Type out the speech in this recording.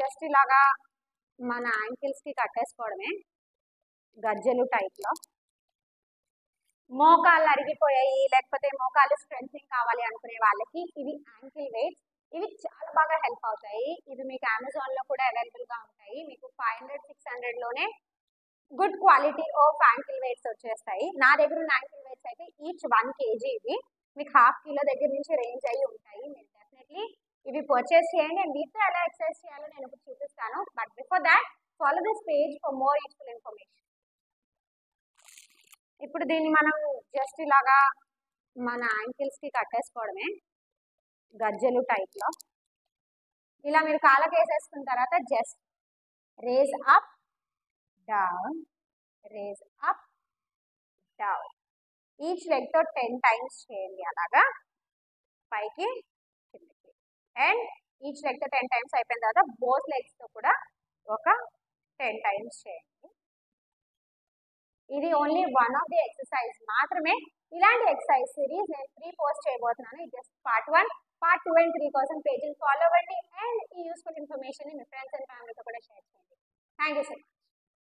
Just ఇలాగా మన ankles కి కట్టేసుకోవడమే గజ్జెలు టైప్ లో. మోకాళ్ళు అరిగిపోయాయి లేకపోతే మోకాళ్ళు స్ట్రెంథింగ్ కావాలి అనుకునే వాళ్ళకి ఇవి యాంకిల్ వెయిట్స్. ఇవి చాలా బాగా హెల్ప్ అవుతాయి. ఇవి మీకు అమెజాన్ లో కూడా అవైలబుల్ గా ఉంటాయి. మీకు 500-600 లోనే good quality of ankle weights వచ్చేస్తాయి. నా దగ్గర ఉన్న యాంకిల్ వెయిట్స్ అయితే ఈచ్ 1 kg ఇవి మీకు ½ కిలో దగ్గర నుంచి రేంజ్ అయ్యి ఉంటాయి. మీరు డెఫినెట్లీ ఇవి పర్చేస్ చేయండి. అండ్ వీటితో ఎలా ఎక్సర్సైజ్ చేయాలో నేను ఇప్పుడు చూపిస్తాను. But before that follow this page for more useful information. ఇప్పుడు దీన్ని మనం జస్ట్ ఇలాగా మన యాంకిల్స్ కి కట్టేసుకోవడమే గజ్జెలు టైప్ లో. ఇలా మీరు కాళ్ళకి వేసేసుకున్న తర్వాత just raise up down, raise up down. Each leg తో 10 times చేయండి అలాగా పైకి కిందకి. అండ్ ఈచ్ లెగ్ తో 10 times అయిపోయిన తర్వాత బోత్ లెగ్స్ తో కూడా ఒక 10 times చేయండి. ఇది only one of the exercise మాత్రమే. ఇలాంటి ఎక్సర్సైజ్ సిరీస్ నేను 3 పోస్ట్ చేయబోతున్నాను. జస్ట్ పార్ట్ 1, పార్ట్ 2 and 3 కోసం పేజీని ఫాలో అవ్వండి. అండ్ ఈ useful information me friends and ఫ్యామిలీతో కూడా షేర్ చేయండి. Thank you sir.